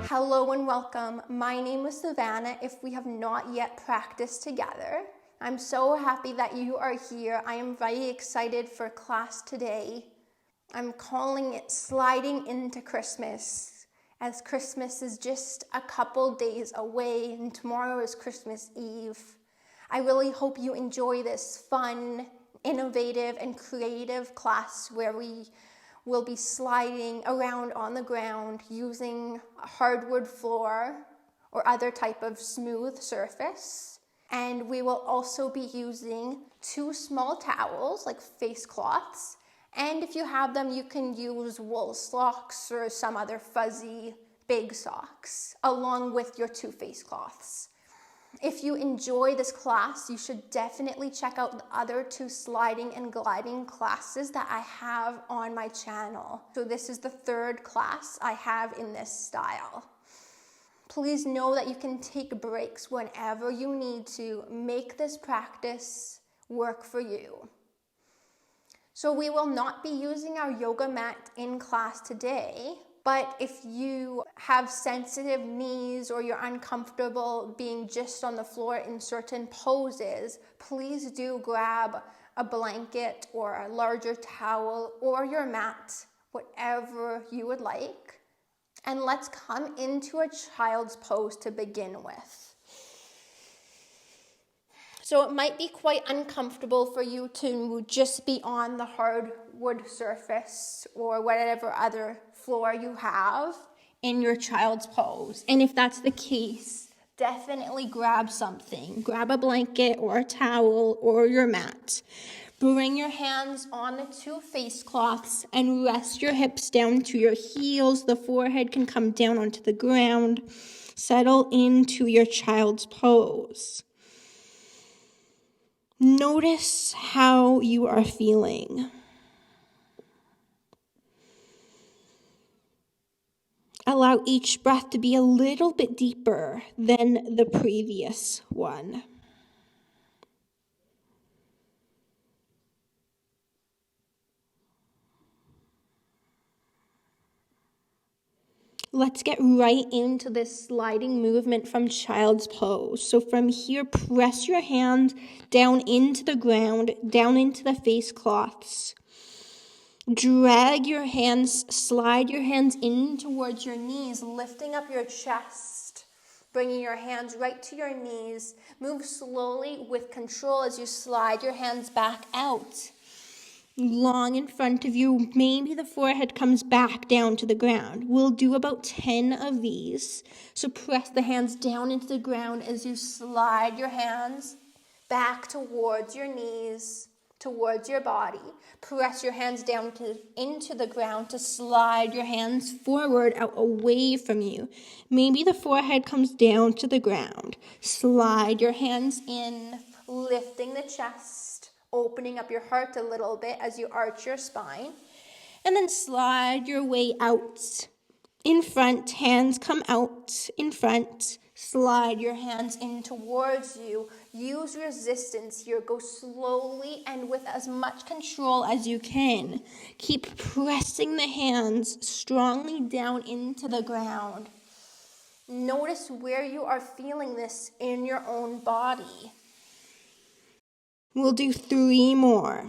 Hello and welcome. My name is Savannah. If we have not yet practiced together, I'm so happy that you are here. I am very excited for class today. I'm calling it Sliding into Christmas, as Christmas is just a couple days away and tomorrow is Christmas Eve. I really hope you enjoy this fun, innovative, and creative class where we will be sliding around on the ground using a hardwood floor or other type of smooth surface. And we will also be using 2 small towels, like face cloths. And if you have them, you can use wool socks or some other fuzzy big socks, along with your 2 face cloths. If you enjoy this class, you should definitely check out the other 2 sliding and gliding classes that I have on my channel. So this is the 3rd class I have in this style. Please know that you can take breaks whenever you need to make this practice work for you. So we will not be using our yoga mat in class today. But if you have sensitive knees or you're uncomfortable being just on the floor in certain poses, please do grab a blanket or a larger towel or your mat, whatever you would like. And let's come into a child's pose to begin with. So it might be quite uncomfortable for you to just be on the hardwood surface or whatever other floor you have in your child's pose. And if that's the case, definitely grab something. Grab a blanket or a towel or your mat. Bring your hands on the 2 face cloths and rest your hips down to your heels. The forehead can come down onto the ground. Settle into your child's pose. Notice how you are feeling. Allow each breath to be a little bit deeper than the previous one. Let's get right into this sliding movement from child's pose. So from here, press your hand down into the ground, down into the face cloths. Drag your hands, slide your hands in towards your knees, lifting up your chest, bringing your hands right to your knees. Move slowly with control as you slide your hands back out. Long in front of you, maybe the forehead comes back down to the ground. We'll do about 10 of these. So press the hands down into the ground as you slide your hands back towards your knees, towards your body. Press your hands down into the ground to slide your hands forward, out away from you. Maybe the forehead comes down to the ground. Slide your hands in, lifting the chest, opening up your heart a little bit as you arch your spine. And then slide your way out. In front, hands come out in front. Slide your hands in towards you. Use resistance here. Go slowly and with as much control as you can. Keep pressing the hands strongly down into the ground. Notice where you are feeling this in your own body. We'll do 3 more.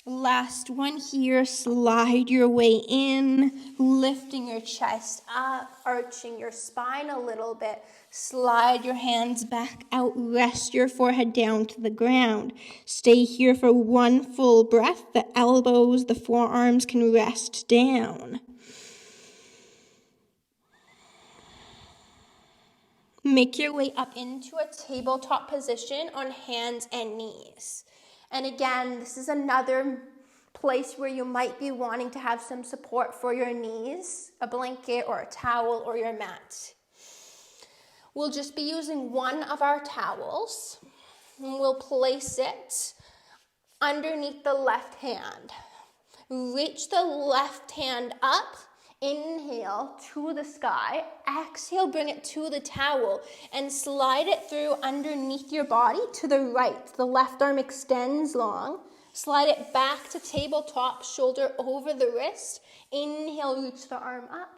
Last one here, slide your way in, lifting your chest up, arching your spine a little bit. Slide your hands back out, rest your forehead down to the ground. Stay here for 1 full breath. The elbows, the forearms can rest down. Make your way up into a tabletop position on hands and knees. And again, this is another place where you might be wanting to have some support for your knees, a blanket or a towel or your mat. We'll just be using one of our towels, and we'll place it underneath the left hand. Reach the left hand up Inhale to the sky. Exhale, bring it to the towel and slide it through underneath your body to the right. The left arm extends long. Slide it back to tabletop, shoulder over the wrist. Inhale, reach the arm up.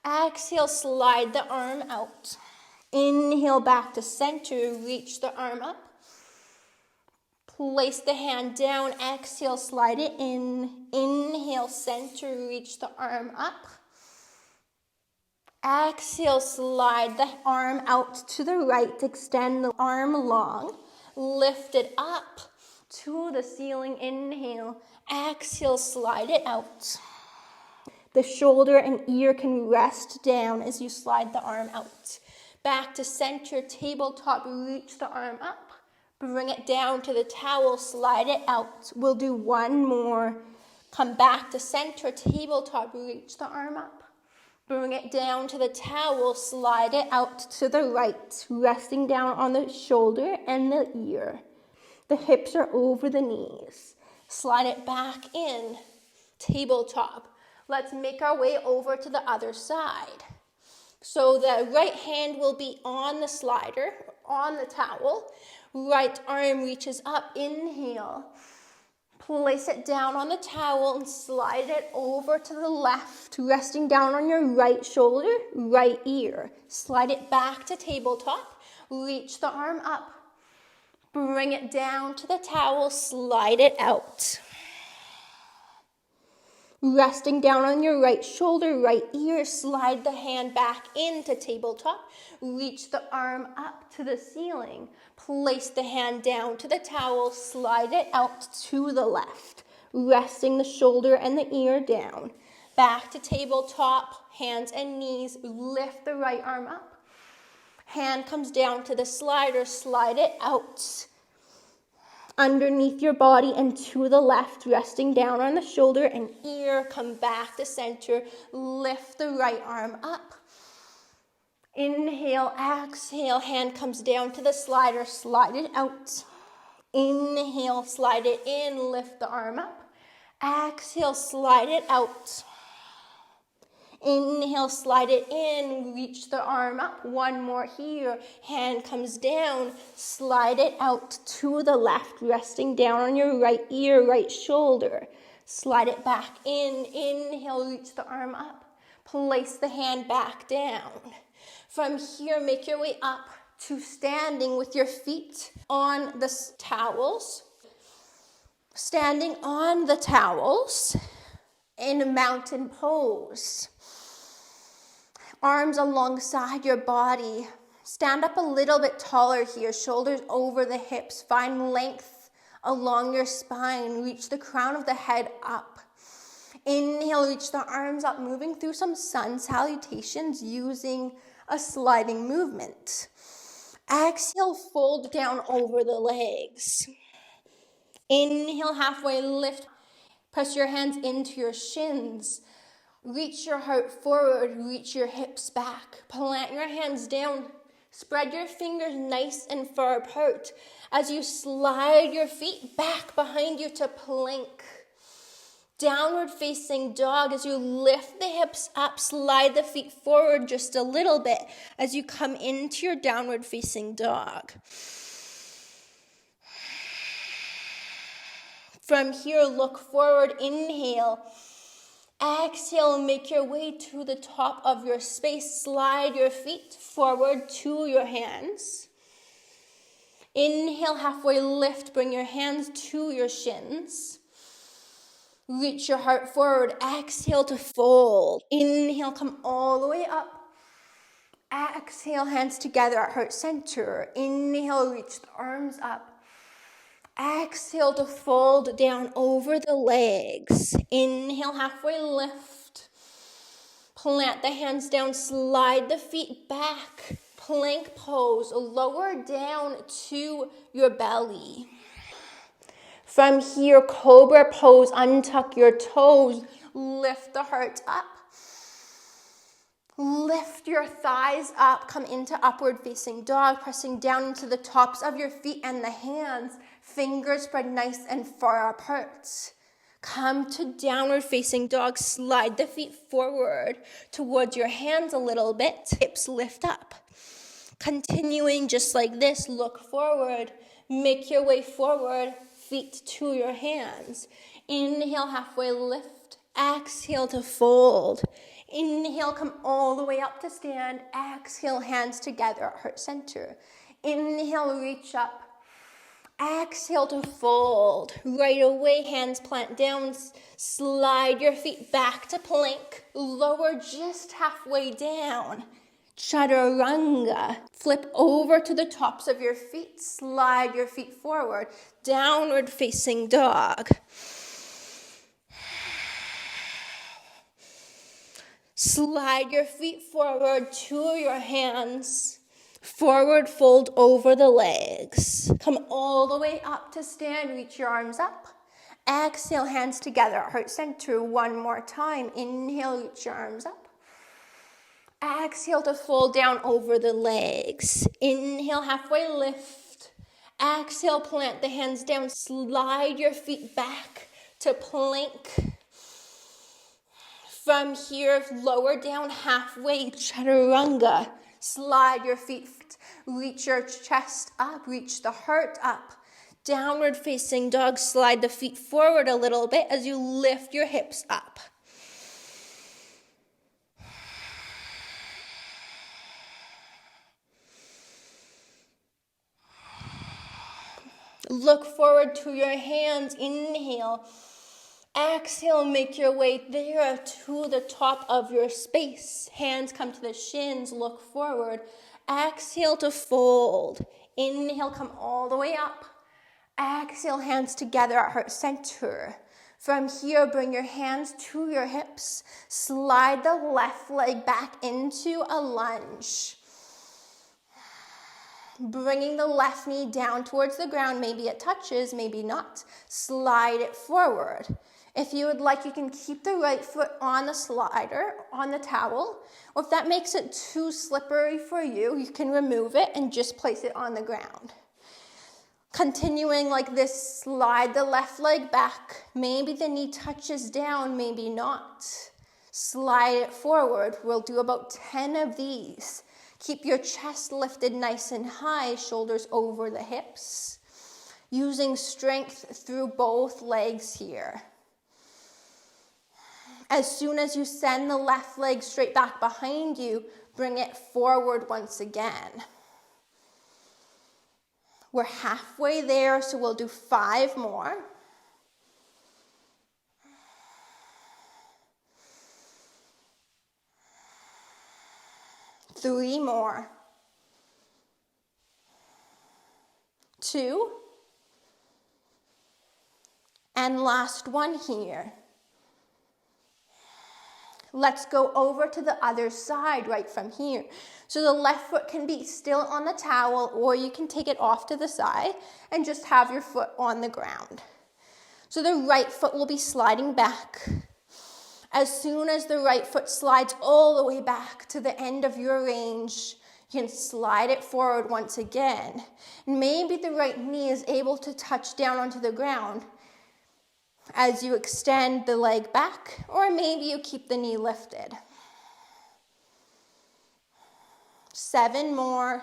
Exhale, slide the arm out. Inhale, back to center, reach the arm up. Place the hand down, exhale, slide it in. Inhale, center, reach the arm up. Exhale, slide the arm out to the right, extend the arm long. Lift it up to the ceiling, inhale. Exhale, slide it out. The shoulder and ear can rest down as you slide the arm out. Back to center, tabletop, reach the arm up. Bring it down to the towel, slide it out. We'll do one more. Come back to center, tabletop, reach the arm up. Bring it down to the towel, slide it out to the right, resting down on the shoulder and the ear. The hips are over the knees. Slide it back in, tabletop. Let's make our way over to the other side. So the right hand will be on the slider, on the towel. Right arm reaches up, inhale. Place it down on the towel and slide it over to the left, resting down on your right shoulder, right ear. Slide it back to tabletop, reach the arm up. Bring it down to the towel, slide it out. Resting down on your right shoulder, right ear, slide the hand back into tabletop. Reach the arm up to the ceiling. Place the hand down to the towel, slide it out to the left. Resting the shoulder and the ear down. Back to tabletop, hands and knees, lift the right arm up. Hand comes down to the slider, slide it out. Underneath your body and to the left, resting down on the shoulder and ear, come back to center, lift the right arm up. Inhale, exhale, hand comes down to the slider, slide it out. Inhale, slide it in, lift the arm up. Exhale, slide it out. Inhale, slide it in, reach the arm up. One more here. Hand comes down, slide it out to the left, resting down on your right ear, right shoulder. Slide it back in. Inhale, reach the arm up. Place the hand back down. From here, make your way up to standing with your feet on the towels. Standing on the towels in a mountain pose. Arms alongside your body. Stand up a little bit taller here, shoulders over the hips. Find length along your spine. Reach the crown of the head up. Inhale, reach the arms up, moving through some sun salutations using a sliding movement. Exhale, fold down over the legs. Inhale, halfway lift. Press your hands into your shins. Reach your heart forward, reach your hips back. Plant your hands down. Spread your fingers nice and far apart as you slide your feet back behind you to plank. Downward facing dog as you lift the hips up, slide the feet forward just a little bit as you come into your downward facing dog. From here, look forward, inhale. Exhale, make your way to the top of your space. Slide your feet forward to your hands. Inhale, halfway lift, bring your hands to your shins. Reach your heart forward. Exhale to fold. Inhale, come all the way up. Exhale, hands together at heart center. Inhale, reach the arms up. Exhale to fold down over the legs. Inhale, halfway lift. Plant the hands down, slide the feet back. Plank pose, lower down to your belly. From here, cobra pose, untuck your toes. Lift the heart up. Lift your thighs up, come into upward facing dog, pressing down into the tops of your feet and the hands. Fingers spread nice and far apart. Come to downward facing dog. Slide the feet forward towards your hands a little bit. Hips lift up. Continuing just like this, look forward. Make your way forward, feet to your hands. Inhale, halfway lift. Exhale to fold. Inhale, come all the way up to stand. Exhale, hands together at heart center. Inhale, reach up. Exhale to fold. Right away, hands plant down. Slide your feet back to plank. Lower just halfway down. Chaturanga. Flip over to the tops of your feet. Slide your feet forward. Downward facing dog. Slide your feet forward to your hands. Forward fold over the legs. Come all the way up to stand. Reach your arms up. Exhale, hands together. Heart center. One more time. Inhale, reach your arms up. Exhale to fold down over the legs. Inhale, halfway lift. Exhale, plant the hands down. Slide your feet back to plank. From here, lower down halfway, chaturanga. Slide your feet, reach your chest up, reach the heart up. Downward facing dog, slide the feet forward a little bit as you lift your hips up. Look forward to your hands, inhale. Exhale, make your way there to the top of your space. Hands come to the shins, look forward. Exhale to fold. Inhale, come all the way up. Exhale, hands together at heart center. From here, bring your hands to your hips. Slide the left leg back into a lunge. Bringing the left knee down towards the ground. Maybe it touches, maybe not. Slide it forward. If you would like, you can keep the right foot on the slider, on the towel, or if that makes it too slippery for you, you can remove it and just place it on the ground. Continuing like this, slide the left leg back. Maybe the knee touches down, maybe not. Slide it forward. We'll do about 10 of these. Keep your chest lifted nice and high, shoulders over the hips. Using strength through both legs here. As soon as you send the left leg straight back behind you, bring it forward once again. We're halfway there, so we'll do 5 more. Three more. 2. And last one here. Let's go over to the other side right from here. So the left foot can be still on the towel, or you can take it off to the side and just have your foot on the ground. So the right foot will be sliding back. As soon as the right foot slides all the way back to the end of your range, you can slide it forward once again. Maybe the right knee is able to touch down onto the ground as you extend the leg back, or maybe you keep the knee lifted. 7 more.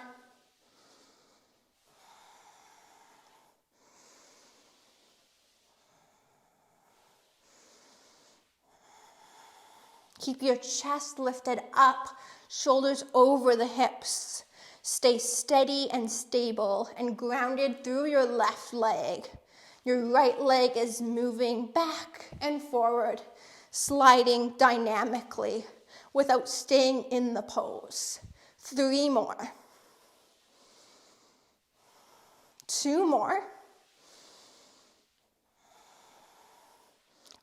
Keep your chest lifted up, shoulders over the hips. Stay steady and stable and grounded through your left leg. Your right leg is moving back and forward, sliding dynamically without staying in the pose. 3 more. 2 more.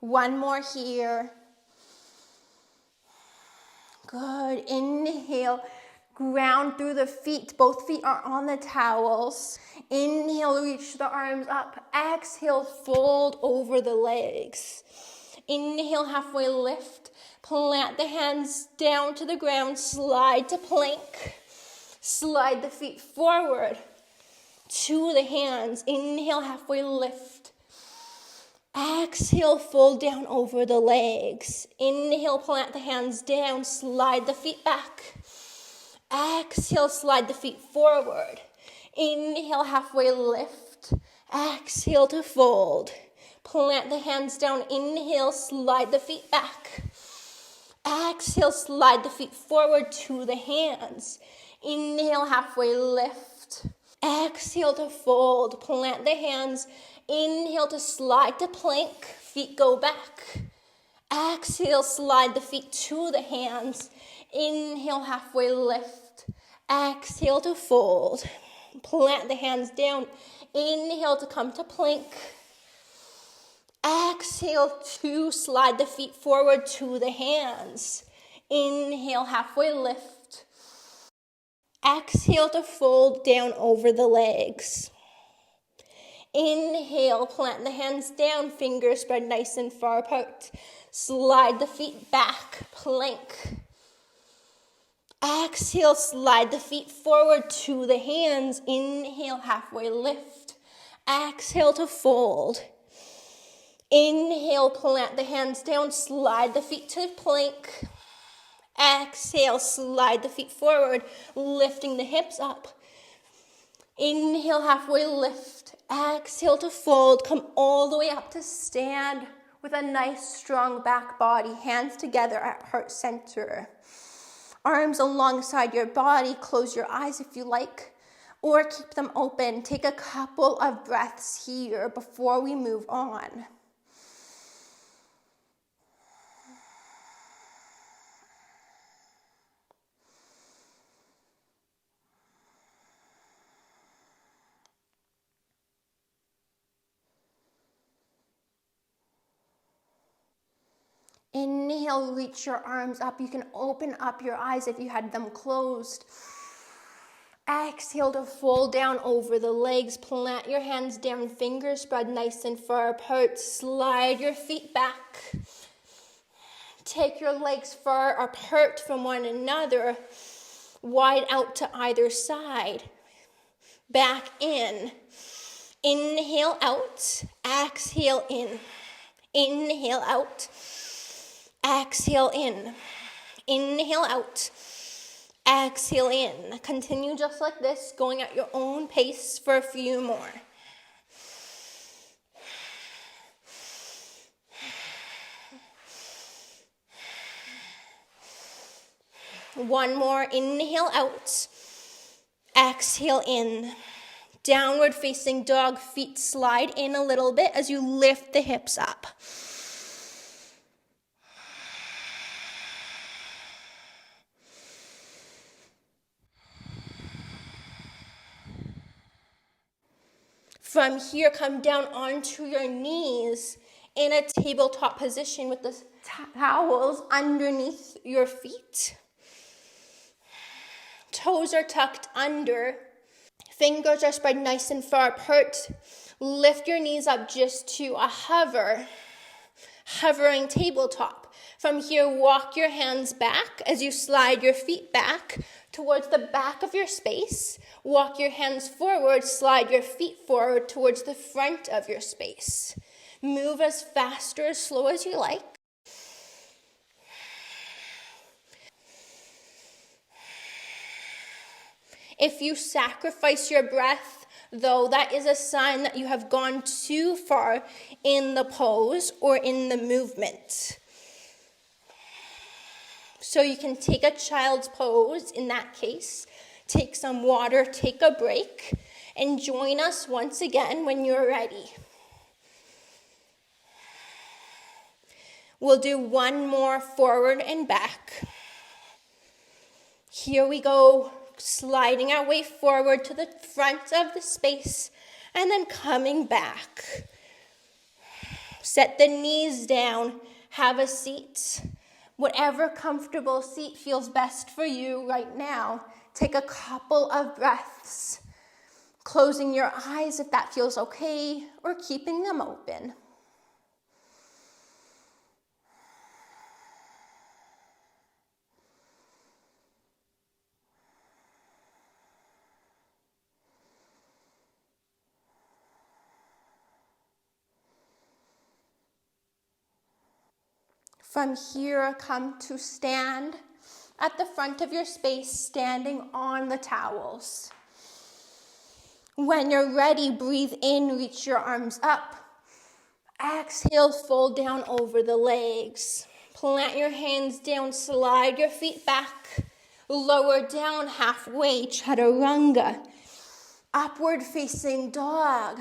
1 more here. Good. Inhale. Ground through the feet. Both feet are on the towels. Inhale, reach the arms up. Exhale, fold over the legs. Inhale, halfway lift. Plant the hands down to the ground. Slide to plank. Slide the feet forward to the hands. Inhale, halfway lift. Exhale, fold down over the legs. Inhale, plant the hands down, slide the feet back. Exhale, slide the feet forward. Inhale, halfway lift. Exhale to fold. Plant the hands down. Inhale, slide the feet back. Exhale, slide the feet forward to the hands. Inhale, halfway lift. Exhale to fold. Plant the hands. Inhale to slide to plank. Feet go back. Exhale, slide the feet to the hands. Inhale, halfway lift. Exhale to fold. Plant the hands down. Inhale to come to plank. Exhale to slide the feet forward to the hands. Inhale, halfway lift. Exhale to fold down over the legs. Inhale, plant the hands down, fingers spread nice and far apart. Slide the feet back, plank. Exhale, slide the feet forward to the hands. Inhale, halfway lift. Exhale to fold. Inhale, plant the hands down, slide the feet to plank. Exhale, slide the feet forward, lifting the hips up. Inhale, halfway lift. Exhale to fold. Come all the way up to stand with a nice strong back body. Hands together at heart center. Arms alongside your body. Close your eyes if you like, or keep them open. Take a couple of breaths here before we move on. Inhale, reach your arms up. You can open up your eyes if you had them closed. Exhale to fold down over the legs. Plant your hands down, fingers spread nice and far apart. Slide your feet back. Take your legs far apart from one another, wide out to either side. Back in. Inhale out. Exhale in. Inhale out. Exhale in. Inhale out. Exhale in. Continue just like this, going at your own pace for a few more. One more. Inhale out. Exhale in. Downward facing dog. Feet slide in a little bit as you lift the hips up. From here, come down onto your knees in a tabletop position with the towels underneath your feet. Toes are tucked under. Fingers are spread nice and far apart. Lift your knees up just to a hovering tabletop. From here, walk your hands back as you slide your feet back towards the back of your space. Walk your hands forward, slide your feet forward towards the front of your space. Move as fast or as slow as you like. If you sacrifice your breath, though, that is a sign that you have gone too far in the pose or in the movement. So you can take a child's pose in that case, take some water, take a break, and join us once again when you're ready. We'll do one more forward and back. Here we go, sliding our way forward to the front of the space and then coming back. Set the knees down, have a seat. Whatever comfortable seat feels best for you right now. Take a couple of breaths, closing your eyes if that feels okay, or keeping them open. From here, come to stand at the front of your space, standing on the towels. When you're ready, breathe in, reach your arms up. Exhale, fold down over the legs. Plant your hands down, slide your feet back. Lower down halfway, chaturanga. Upward facing dog.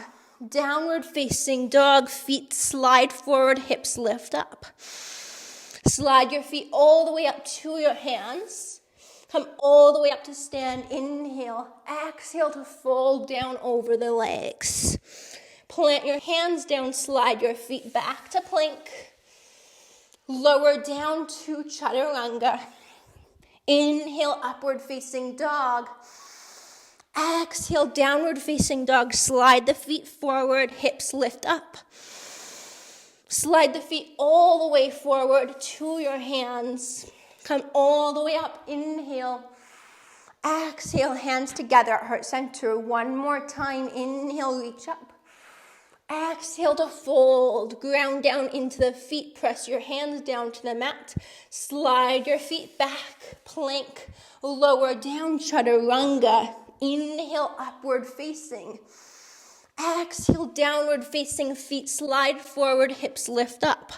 Downward facing dog, feet slide forward, hips lift up. Slide your feet all the way up to your hands. Come all the way up to stand. Inhale. Exhale to fold down over the legs. Plant your hands down, slide your feet back to plank. Lower down to chaturanga. Inhale, upward facing dog. Exhale, downward facing dog. Slide the feet forward, hips lift up. Slide the feet all the way forward to your hands. Come all the way up. Inhale. Exhale, hands together at heart center. One more time. Inhale, reach up. Exhale to fold. Ground down into the feet. Press your hands down to the mat. Slide your feet back. Plank. Lower down, chaturanga. Inhale, upward facing. Exhale, downward facing, feet slide forward, hips lift up.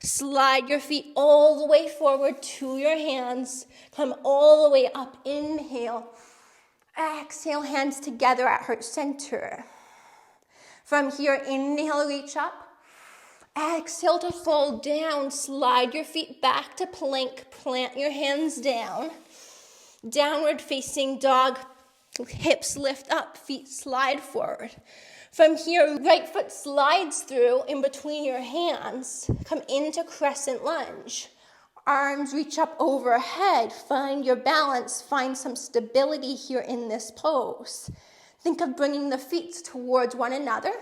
Slide your feet all the way forward to your hands. Come all the way up. Inhale. Exhale, hands together at heart center. From here, inhale, reach up. Exhale to fold down. Slide your feet back to plank. Plant your hands down. Downward facing dog. Hips lift up, feet slide forward. From here, right foot slides through in between your hands. Come into crescent lunge. Arms reach up overhead. Find your balance. Find some stability here in this pose. Think of bringing the feet towards one another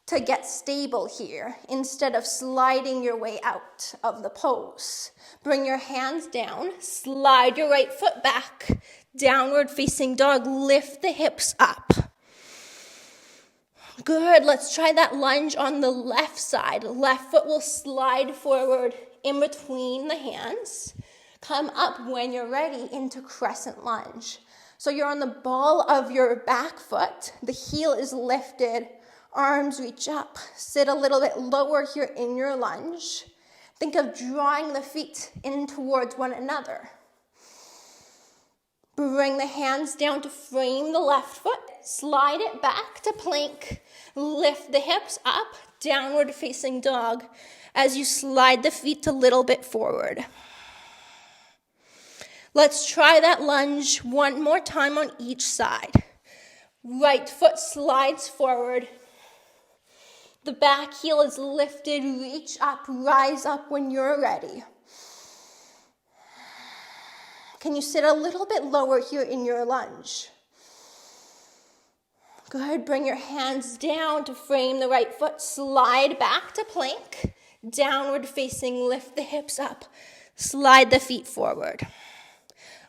to get stable here instead of sliding your way out of the pose. Bring your hands down. Slide your right foot back. Downward facing dog, lift the hips up. Good, let's try that lunge on the left side. Left foot will slide forward in between the hands. Come up when you're ready into crescent lunge. So you're on the ball of your back foot. The heel is lifted. Arms reach up. Sit a little bit lower here in your lunge. Think of drawing the feet in towards one another. Bring the hands down to frame the left foot. Slide it back to plank. Lift the hips up. Downward facing dog as you slide the feet a little bit forward. Let's try that lunge one more time on each side. Right foot slides forward. The back heel is lifted. Reach up, rise up when you're ready. Can you sit a little bit lower here in your lunge? Good. Bring your hands down to frame the right foot. Slide back to plank. Downward facing, lift the hips up. Slide the feet forward.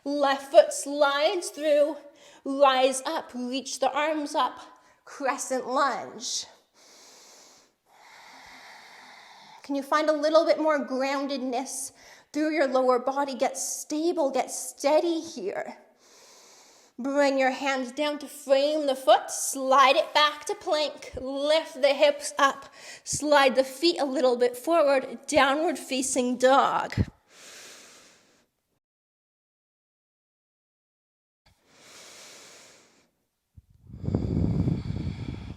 Left foot slides through. Rise up, reach the arms up. Crescent lunge. Can you find a little bit more groundedness through your lower body? Get stable, get steady here. Bring your hands down to frame the foot. Slide it back to plank. Lift the hips up. Slide the feet a little bit forward. Downward facing dog.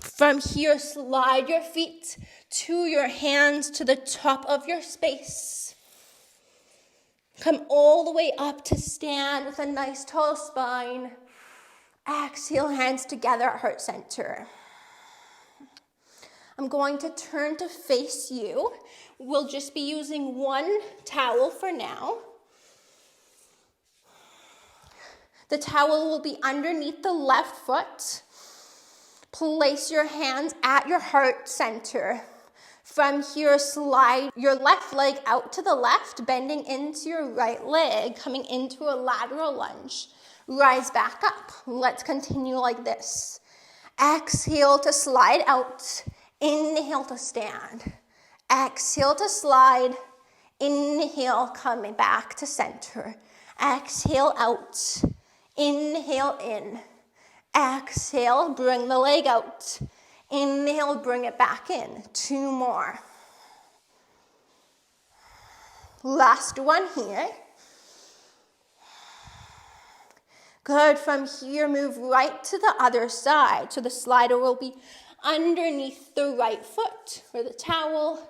From here, slide your feet to your hands to the top of your space. Come all the way up to stand with a nice tall spine. Exhale, hands together at heart center. I'm going to turn to face you. We'll just be using one towel for now. The towel will be underneath the left foot. Place your hands at your heart center. From here, slide your left leg out to the left, bending into your right leg, coming into a lateral lunge. Rise back up. Let's continue like this. Exhale to slide out. Inhale to stand. Exhale to slide. Inhale, coming back to center. Exhale out. Inhale in. Exhale, bring the leg out. Inhale, bring it back in. 2 more. Last one here. Good. From here, move right to the other side. So the slider will be underneath the right foot or the towel.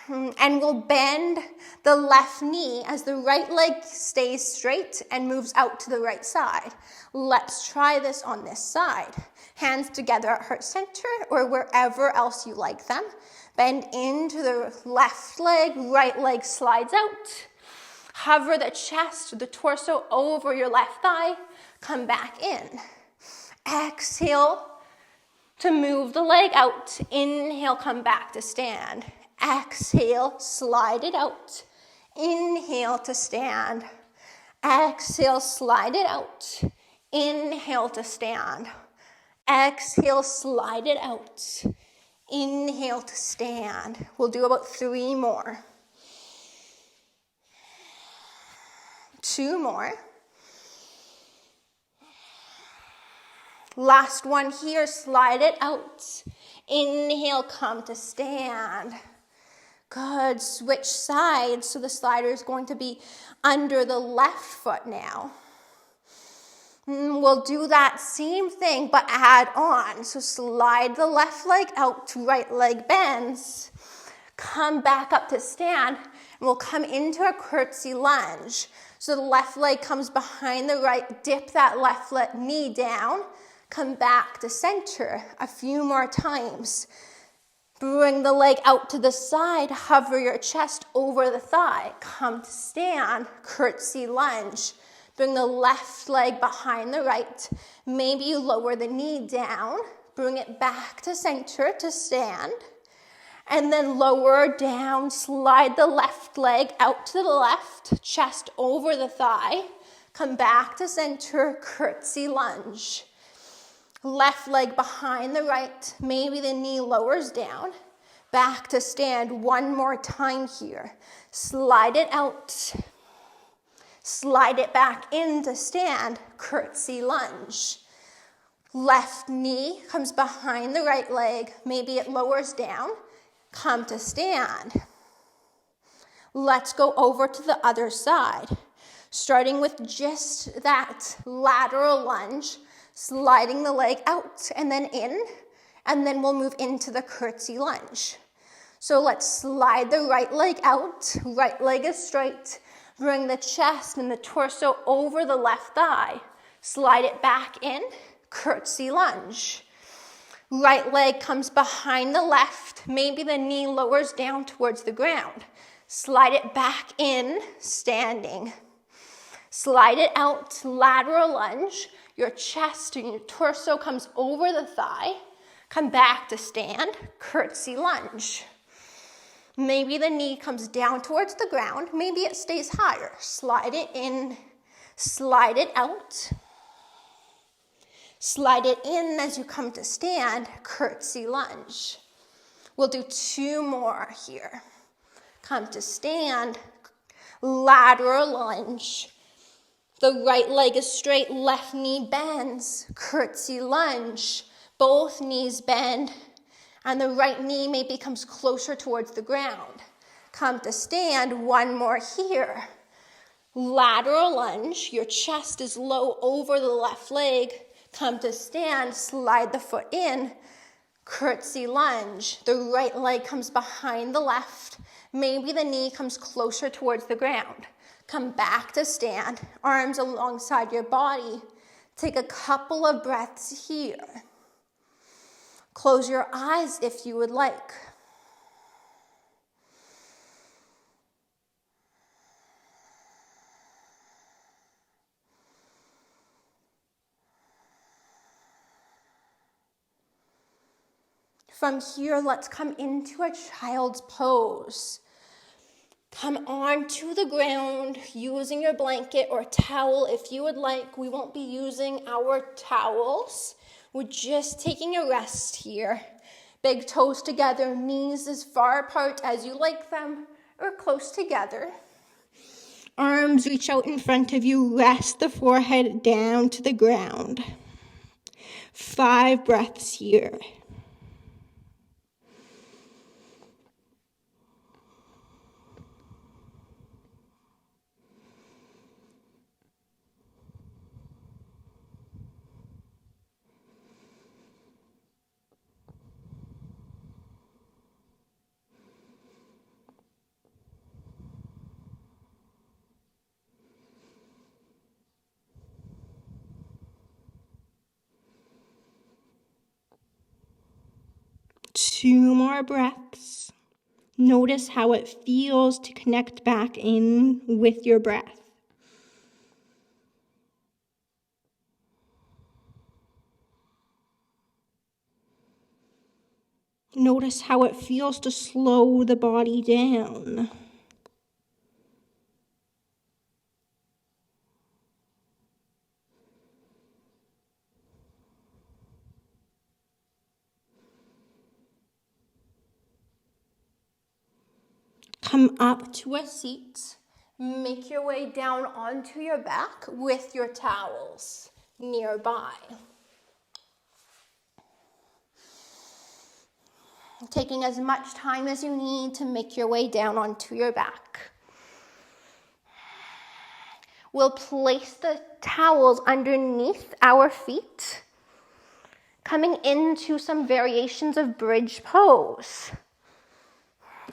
And we'll bend the left knee as the right leg stays straight and moves out to the right side. Let's try this on this side. Hands together at heart center or wherever else you like them. Bend into the left leg, right leg slides out. Hover the chest, the torso over your left thigh. Come back in. Exhale to move the leg out. Inhale, come back to stand. Exhale, slide it out. Inhale to stand. Exhale, slide it out. Inhale to stand. Exhale, slide it out. Inhale to stand. We'll do about 3 more. 2 more. Last one here, slide it out. Inhale, come to stand. Good, switch sides. So the slider is going to be under the left foot now. We'll do that same thing, but add on. So slide the left leg out, right leg bends. Come back up to stand, and we'll come into a curtsy lunge. So the left leg comes behind the right, dip that left knee down, come back to center a few more times. Bring the leg out to the side, hover your chest over the thigh. Come to stand, curtsy lunge. Bring the left leg behind the right. Maybe you lower the knee down, bring it back to center to stand. And then lower down, slide the left leg out to the left, chest over the thigh. Come back to center, curtsy lunge. Left leg behind the right, maybe the knee lowers down. Back to stand 1 more time here. Slide it out. Slide it back in to stand, curtsy lunge. Left knee comes behind the right leg, maybe it lowers down. Come to stand. Let's go over to the other side, starting with just that lateral lunge, sliding the leg out and then in, and then we'll move into the curtsy lunge. So let's slide the right leg out, right leg is straight, bring the chest and the torso over the left thigh, slide it back in, curtsy lunge. Right leg comes behind the left, maybe the knee lowers down towards the ground. Slide it back in, standing. Slide it out, lateral lunge. Your chest and your torso comes over the thigh. Come back to stand, curtsy lunge. Maybe the knee comes down towards the ground. Maybe it stays higher. Slide it in, slide it out. Slide it in as you come to stand, curtsy lunge. We'll do 2 more here. Come to stand, lateral lunge. The right leg is straight, left knee bends, curtsy lunge. Both knees bend, and the right knee maybe comes closer towards the ground. Come to stand, 1 more here. Lateral lunge, your chest is low over the left leg. Come to stand, slide the foot in, curtsy lunge. The right leg comes behind the left. Maybe the knee comes closer towards the ground. Come back to stand, arms alongside your body. Take a couple of breaths here. Close your eyes if you would like. From here, let's come into a child's pose. Come onto the ground using your blanket or towel if you would like. We won't be using our towels. We're just taking a rest here. Big toes together, knees as far apart as you like them. or close together. Arms reach out in front of you. Rest the forehead down to the ground. 5 breaths here. Two more breaths. Notice how it feels to connect back in with your breath. Notice how it feels to slow the body down. Come up to a seat. Make your way down onto your back with your towels nearby. Taking as much time as you need to make your way down onto your back. We'll place the towels underneath our feet, coming into some variations of bridge pose.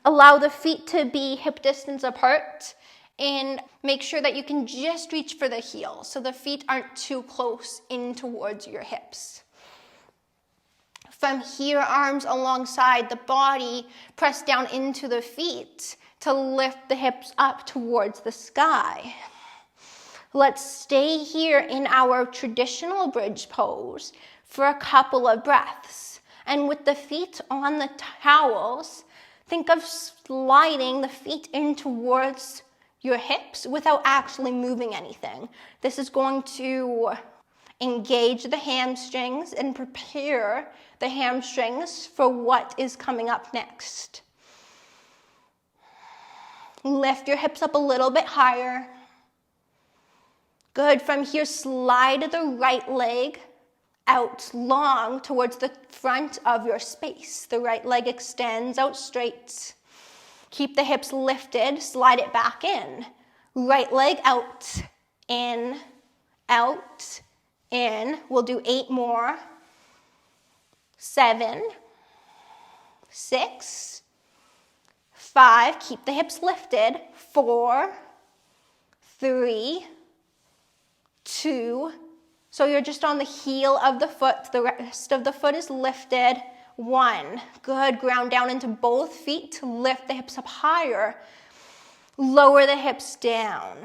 Allow the feet to be hip distance apart and make sure that you can just reach for the heel so the feet aren't too close in towards your hips. From here, arms alongside the body, press down into the feet to lift the hips up towards the sky. Let's stay here in our traditional bridge pose for a couple of breaths. And with the feet on the towels, think of sliding the feet in towards your hips without actually moving anything. This is going to engage the hamstrings and prepare the hamstrings for what is coming up next. Lift your hips up a little bit higher. Good. From here, slide the right leg out long towards the front of your space. The right leg extends out straight. Keep the hips lifted, slide it back in. Right leg out, in, out, in. We'll do 8 more. 7, 6, 5. Keep the hips lifted. 4, 3, 2. So you're just on the heel of the foot. The rest of the foot is lifted. 1. Good. Ground down into both feet to lift the hips up higher. Lower the hips down.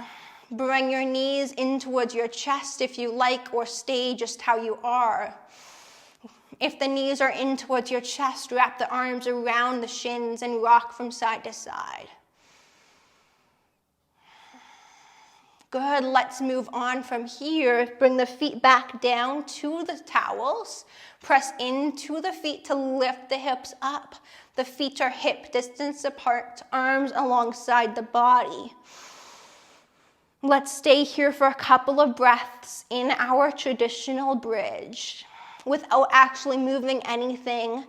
Bring your knees in towards your chest if you like, or stay just how you are. If the knees are in towards your chest, wrap the arms around the shins and rock from side to side. Good. Let's move on from here. Bring the feet back down to the towels. Press into the feet to lift the hips up. The feet are hip distance apart, arms alongside the body. Let's stay here for a couple of breaths in our traditional bridge without actually moving anything.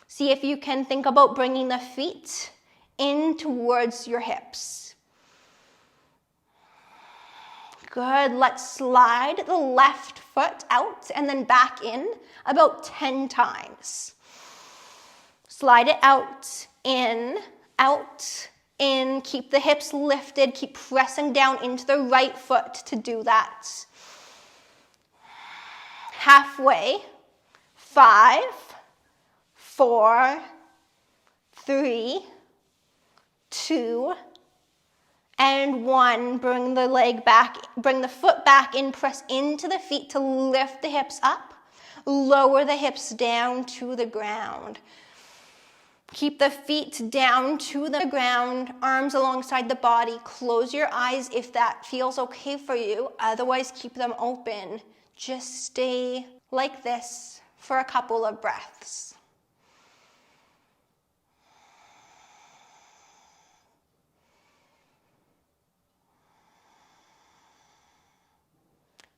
See if you can think about bringing the feet in towards your hips. Good. Let's slide the left foot out and then back in about 10 times. Slide it out, in, in. Keep the hips lifted. Keep pressing down into the right foot to do that. Halfway. 5, 4, 3, 2, and 1. Bring the leg back, bring the foot back in, press into the feet to lift the hips up. Lower the hips down to the ground. Keep the feet down to the ground, arms alongside the body. Close your eyes if that feels okay for you. Otherwise, keep them open. Just stay like this for a couple of breaths.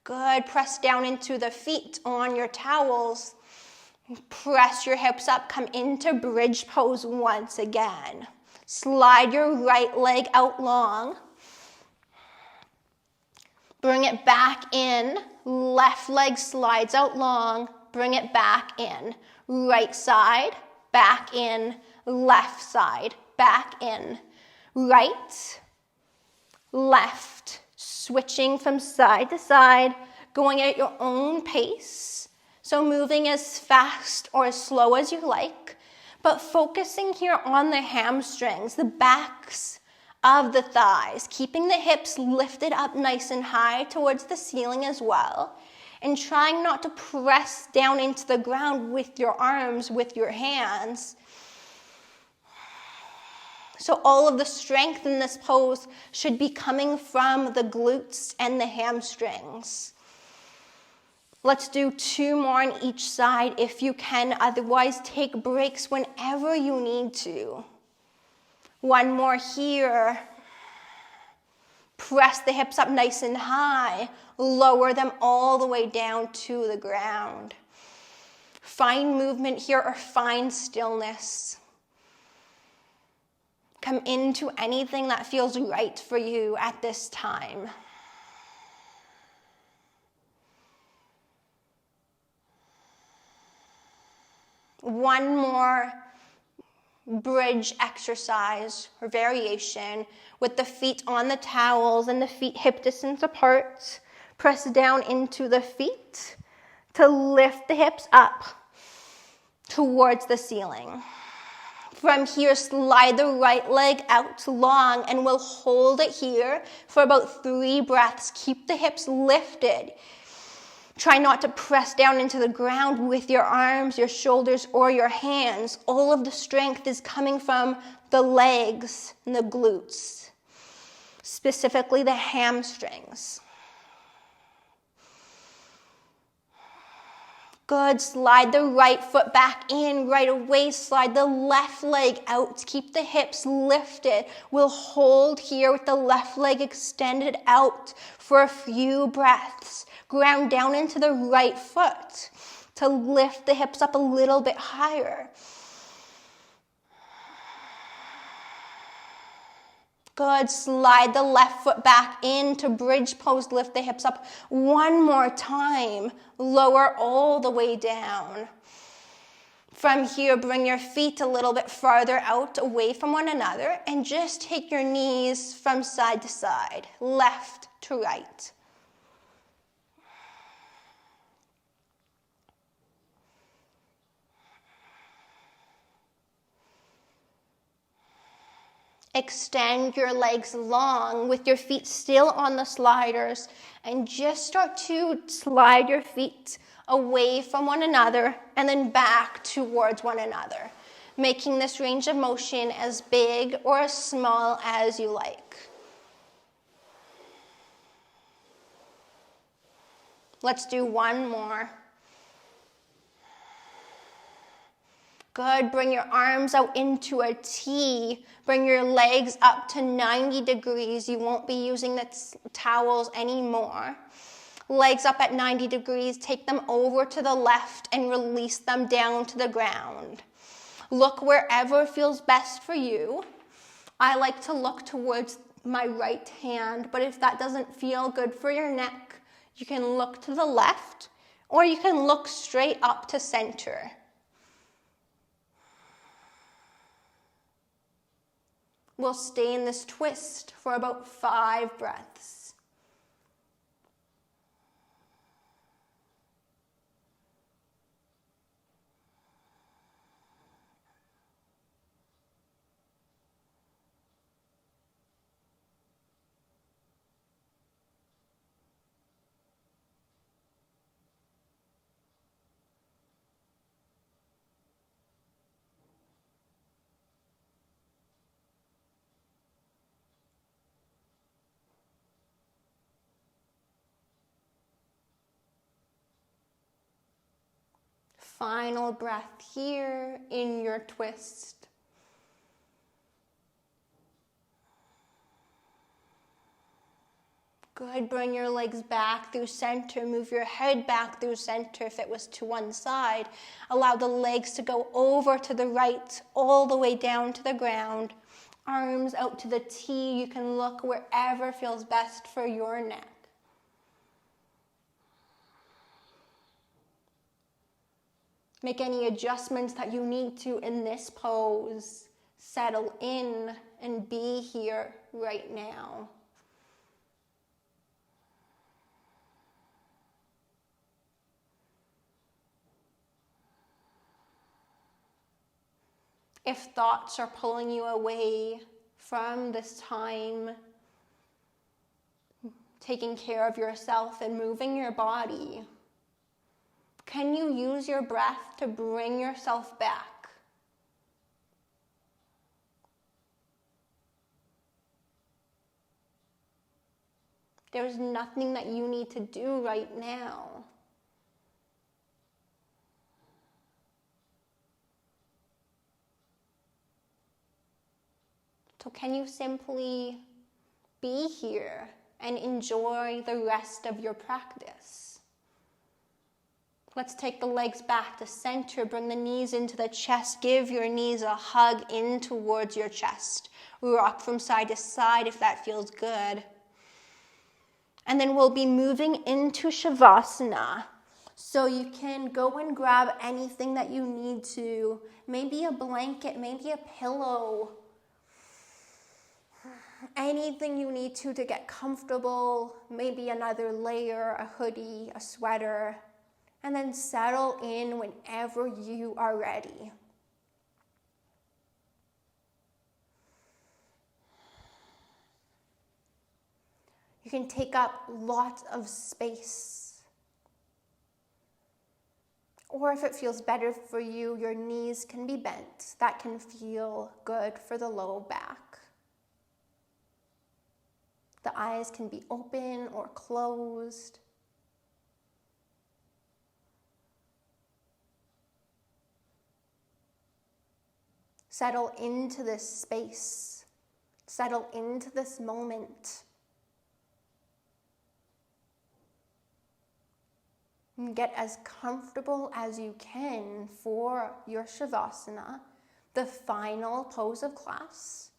Good. Press down into the feet on your towels. Press your hips up. Come into bridge pose once again. Slide your right leg out long. Bring it back in. Left leg slides out long. Bring it back in. Right side, back in. Left side, back in. Right, left. Switching from side to side, going at your own pace. So moving as fast or as slow as you like, but focusing here on the hamstrings, the backs of the thighs, keeping the hips lifted up nice and high towards the ceiling as well, and trying not to press down into the ground with your arms, with your hands. So all of the strength in this pose should be coming from the glutes and the hamstrings. Let's do 2 more on each side if you can. Otherwise, take breaks whenever you need to. 1 more here. Press the hips up nice and high. Lower them all the way down to the ground. Find movement here or find stillness. Come into anything that feels right for you at this time. One more bridge exercise or variation with the feet on the towels and the feet hip distance apart. Press down into the feet to lift the hips up towards the ceiling. From here, slide the right leg out long and we'll hold it here for about 3 breaths. Keep the hips lifted. Try not to press down into the ground with your arms, your shoulders, or your hands. All of the strength is coming from the legs and the glutes, specifically the hamstrings. Good. Slide the right foot back in right away. Slide the left leg out. Keep the hips lifted. We'll hold here with the left leg extended out for a few breaths. Ground down into the right foot to lift the hips up a little bit higher. Good. Slide the left foot back into bridge pose. Lift the hips up 1 more time. Lower all the way down. From here, bring your feet a little bit farther out away from one another and just take your knees from side to side, left to right. Extend your legs long with your feet still on the sliders and just start to slide your feet away from one another and then back towards one another, making this range of motion as big or as small as you like. Let's do 1 more. Good. Bring your arms out into a T. Bring your legs up to 90 degrees. You won't be using the towels anymore. Legs up at 90 degrees. Take them over to the left and release them down to the ground. Look wherever feels best for you. I like to look towards my right hand, but if that doesn't feel good for your neck, you can look to the left or you can look straight up to center. We'll stay in this twist for about 5 breaths. Final breath here in your twist. Good, bring your legs back through center. Move your head back through center if it was to one side. Allow the legs to go over to the right, all the way down to the ground. Arms out to the T. You can look wherever feels best for your neck. Make any adjustments that you need to in this pose. Settle in and be here right now. If thoughts are pulling you away from this time, taking care of yourself and moving your body, can you use your breath to bring yourself back? There's nothing that you need to do right now. So can you simply be here and enjoy the rest of your practice? Let's take the legs back to center. Bring the knees into the chest. Give your knees a hug in towards your chest. Rock from side to side if that feels good. And then we'll be moving into Shavasana. So you can go and grab anything that you need to. Maybe a blanket, maybe a pillow. Anything you need to get comfortable, maybe another layer, a hoodie, a sweater, and then settle in whenever you are ready. You can take up lots of space. Or if it feels better for you, your knees can be bent. That can feel good for the low back. The eyes can be open or closed. Settle into this space. Settle into this moment. And get as comfortable as you can for your Shavasana, the final pose of class,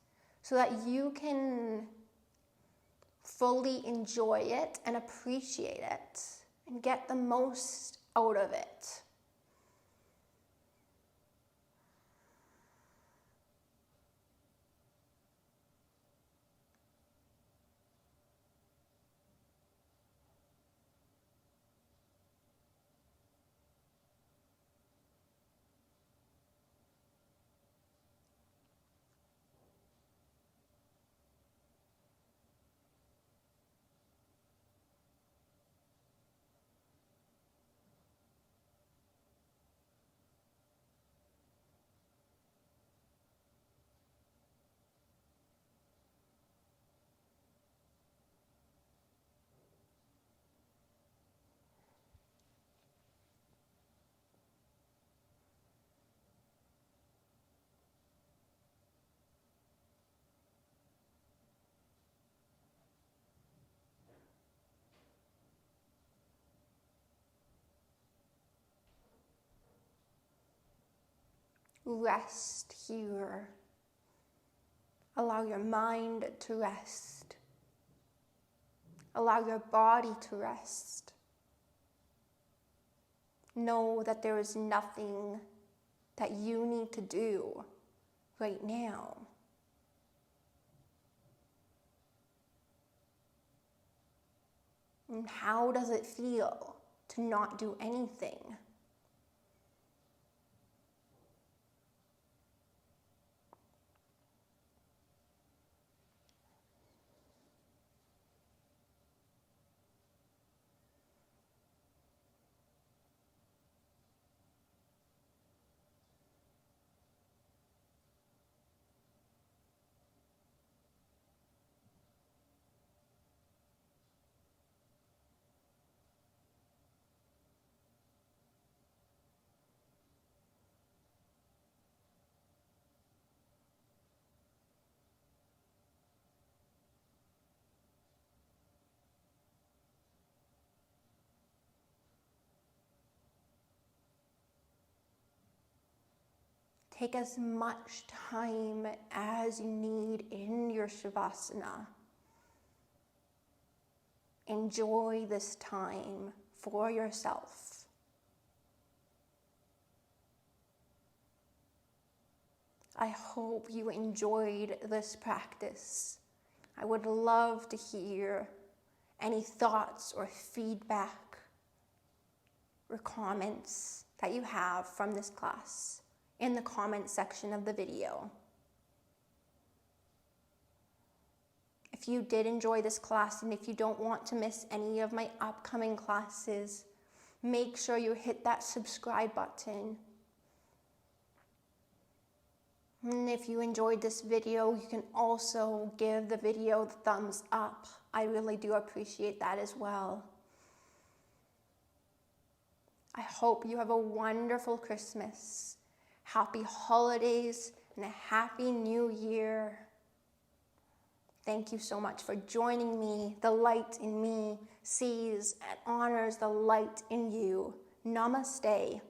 so that you can fully enjoy it and appreciate it and get the most out of it. Rest here. Allow your mind to rest. Allow your body to rest. Know that there is nothing that you need to do right now. And how does it feel to not do anything? Take as much time as you need in your Shavasana. Enjoy this time for yourself. I hope you enjoyed this practice. I would love to hear any thoughts or feedback or comments that you have from this class in the comment section of the video. If you did enjoy this class and if you don't want to miss any of my upcoming classes, make sure you hit that subscribe button. And if you enjoyed this video, you can also give the video the thumbs up. I really do appreciate that as well. I hope you have a wonderful Christmas, happy holidays, and a happy new year. Thank you so much for joining me. The light in me sees and honors the light in you. Namaste.